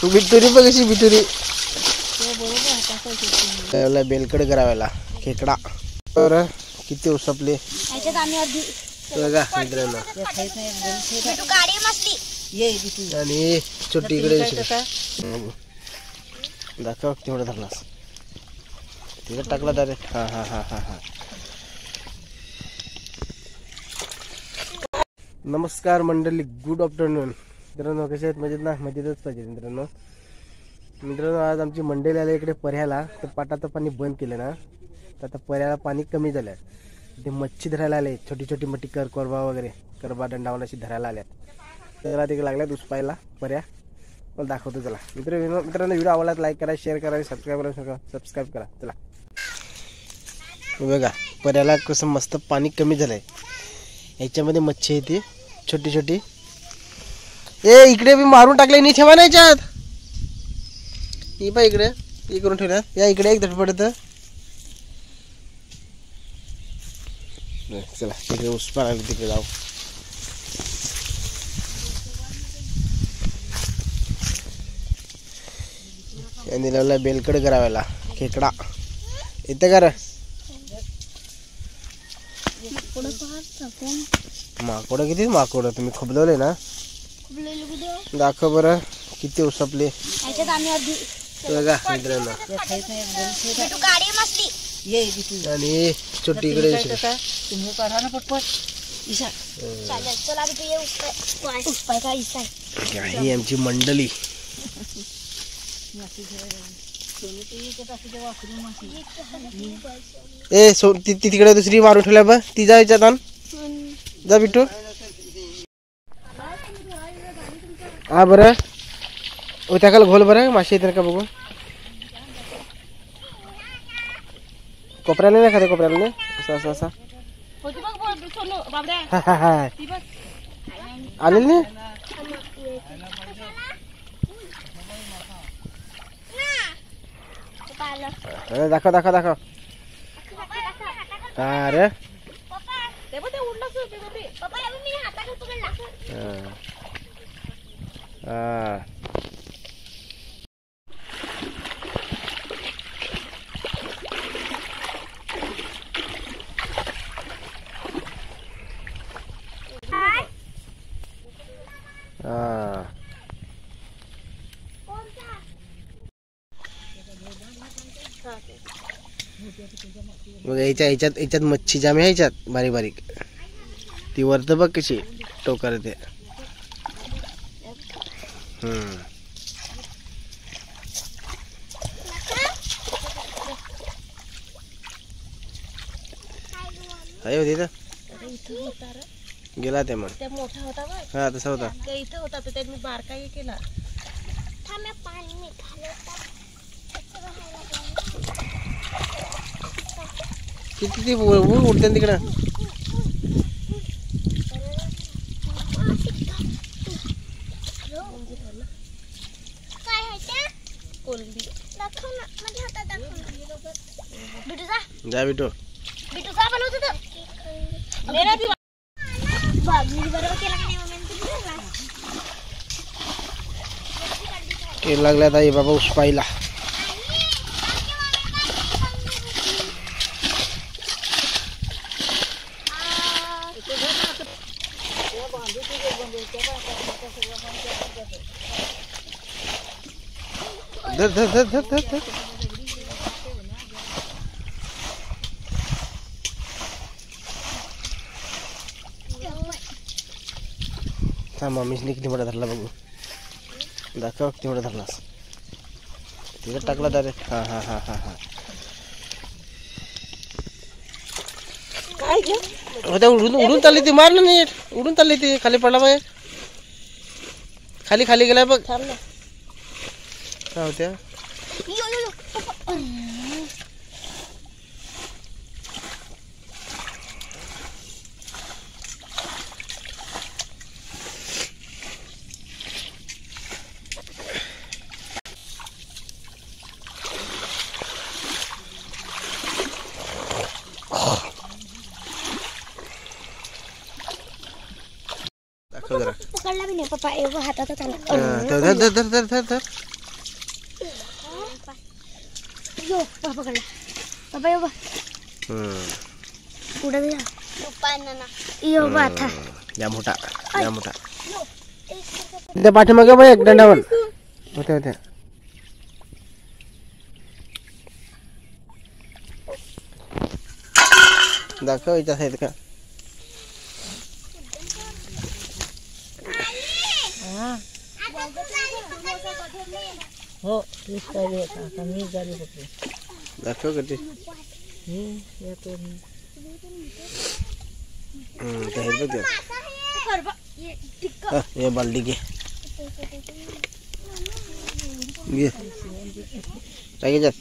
बिटुरी बघ कशी बिटुरी बेलकड करायला खेकडा बरं किती उसपले बघा मित्रांनो आणि छोटी इकडे दाखव तेवढं धरलास तिकडे टाकला डायरेक्ट हा हा हा हा हा नमस्कार मंडळी गुड आफ्टरनून मित्रांनो कसे आहेत मजेत ना मजेतच पाहिजे मित्रांनो आज आमची मंडळी आली इकडे पर्याला तर पाटाचं पाणी बंद केलं ना तर आता पर्याला पाणी कमी झालं ते मच्छी धरायला आले छोटी छोटी मच्छी कोरबा वगैरे करबा दंडावून अशी धरायला आल्यात त्याला तिकडे लागल्या दुसपायला पर्या मला दाखवतो चला मित्रांनो व्हिडिओ आवडला लाईक करा शेअर करा सबस्क्राईब करा चला बघा पर्याला कसं मस्त पाणी कमी झालंय याच्यामध्ये मच्छी येते छोटी छोटी ए इकडे मी मारून टाकले नाही ठेवा नाही याच्यात ही पाय इकडे हे करून ठेवल्या या इकडे एक धडपडत चला तिकडे उस्मा तिकडे जाऊ यांनी लावला बेलकड करायला खेकडा येते का रे माकोड किती माकोड तुम्ही खोबलवले ना दाखव बरं किती उसपले बघा मित्रांनो आणि छोटी इकडे ही आमची मंडळी ए तिकडे दुसरी मारून ठेवल्या बघ ती जा याच्यात जा बिट्टू हा बरं त्या काल घोल बरं मासे येतात का बघू कोपऱ्याला नाही खाते कोपऱ्याला नाही असं असं आलेल नाही दाखव दाखव दाखव अरे मग याच्यात मच्छी जामे ह्याच्यात बारीक बारीक ती वरत बघ कशी टोकर ते होती तर गेला ते मग हा तसा होता बारका केला किती ते उडते तिकडं जा बिटू लागल्यात आई बाबा उसपायला धर धर धर धर धर धर मम्मीने किती मोठा धरला बघू दाखव तेवढा धरलास तिकडे टाकला डायरेक्ट हा हा हा हा हा उडून चालली ती मारलं नाही उडून चालली ती खाली पडला बाहेर खाली खाली गेला बघ काय होत्या दाखव जरा पप्पा एवढं हातात आला. धर धर धर धर धर धर. यो पप्पा कडे पप्पा यो पुढे घ्या पप्पा ना यो बाथा या मोठा त्या पाठीमागे बघ एक दंडावर होत्या दाखव इथं आहेत का. हो तीच पाहिजे आता मी झाली होती दाखव कधी येतो ते आहेत बघ ते. हे बालडी घे टाकीच्यात.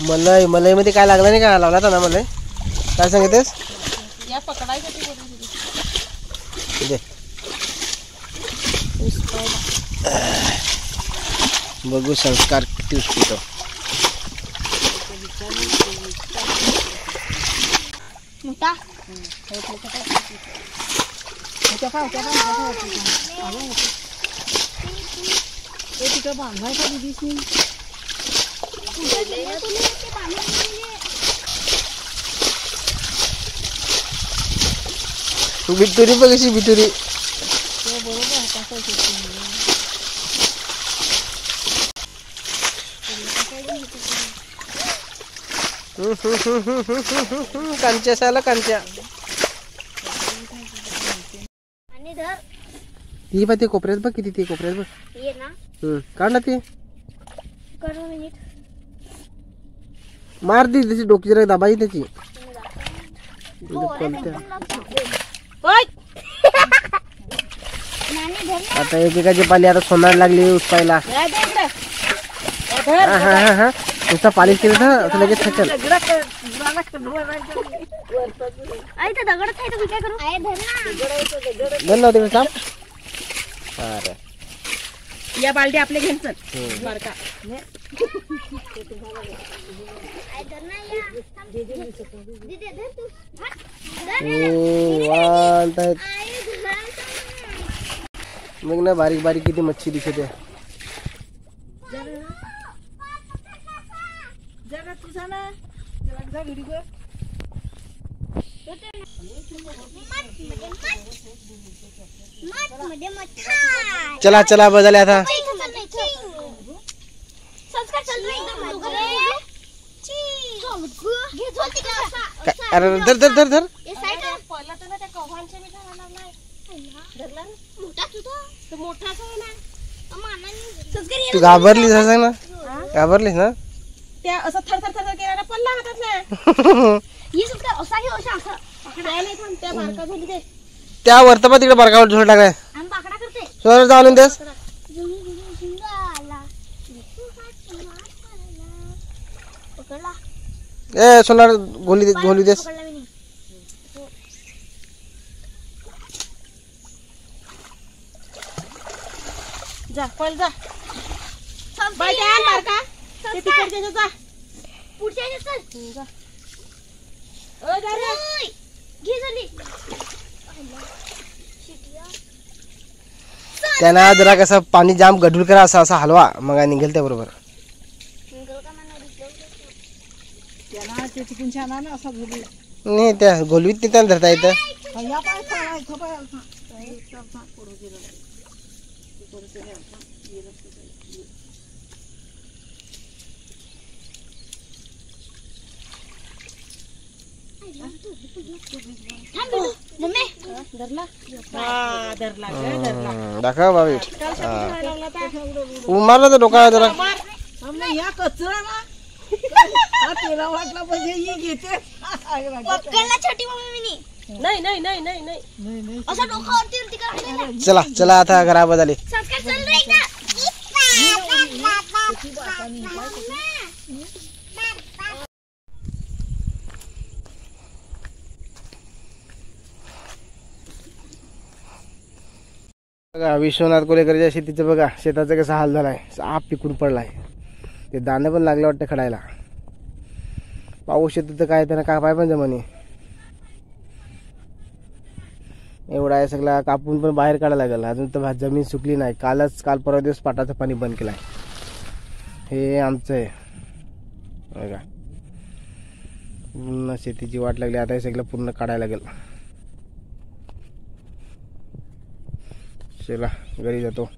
मलाई मलाई मध्ये काय लागलं नाही का लावला होता ना मलाई काय सांगितलेस या पकडायसाठी दे. बघू संस्कार किती उत्कृष्ट. मोठा तिथं बांधायचा दिदीच नाही. बिटुरी बघ कशी बिटुरी. कांच्या साला कांच्या आणि धर ती बघ ते कोपऱ्यात बघ किती ते कोपऱ्यात बघ. ये ना काढ ना ते कर मिनिट मार दी त्याची डोकी जरा दाबाई त्याची. आता एकेकाची पाली आता सोनार लागली उचपायला. नुसता पालिश केलं तर लगेच थकल. आई तर दगडच आहे तर मी काय करू. आहे धर ना धर ना तिकडे थांब. अरे या बालदी आपले घेऊन चल बारका. आई धर ना या दीदी धर तू वांत आहेत. आई धर मग ना बारीक बारीक किती मच्छी दिसत आहे. जरा तुझा ना जरा व्हिडिओ कर. चला चला बदल आता. अरे धर धर धर धर. तू घाबरलीस असं ना घाबरलीस ना. त्या असं थरथर थरथर केला पडला हातात ना. त्या बारका झाली ते त्या वरतपा तिकडे बरकावर झोड टाकाय. सोनार जाऊन देस. ए सोनार गोली देस. जा पळ जा बाय त्या बारका ते तिकडे जा पुढच्या चल जा. ओ जा रे घे झाली. त्यांना जरा कसं पाणी जाम गढूळ करा असा असा हलवा मग निघेल त्या बरोबर. त्याला ते तिकून छान ना असा घोली नाही त्या गोलवीत नाही त्यांना धरता येतं. या पाय चाला इथं पाय आलता पडू गेला. दाखव बाबी मारला तर डोका जरा. या कचरा ना तुला वाटला पाहिजे ही घेते. पकडला छोटी मम्मी मी नाही नाही नाही नाही नाही असं डोकावरती वरती करायला. चला चला आता घरा बदलली. संस्कार चल रे एकदा. बघा विश्वनाथ कोलेकरच्या शेतीचं बघा शेताचा कसा हाल झालाय. साप पिकून पडलाय. ते दाणं पण लागलं वाटतं खडायला. पाऊस येतो तर काय त्यांना कापाय पण जमनी. एवढा आहे सगळा कापून पण बाहेर काढायला लागेल. अजून तर जमीन सुकली नाही. काल परवा दिवस पाटाचं पाणी बंद केलं आहे. हे आमचं आहे बघा. पूर्ण शेतीची वाट लागली. आता हे सगळं पूर्ण काढायला लागेल. चला घरी जातो.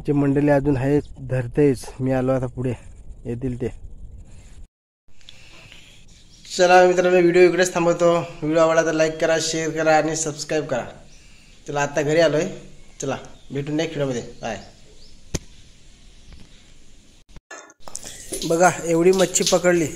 जे मंडळी अजून आहे धरतेच. मी आलो आता पुढे येतील ते. चला मित्रांनो व्हिडिओ इकडेच थांबवतो. व्हिडिओ आवडला तर लाईक करा, शेअर करा आणि सबस्क्राईब करा. चला आता घरी आलोय. चला भेटू नेक्स्ट व्हिडिओमध्ये. बाय. बघा एवढी मच्छी पकडली.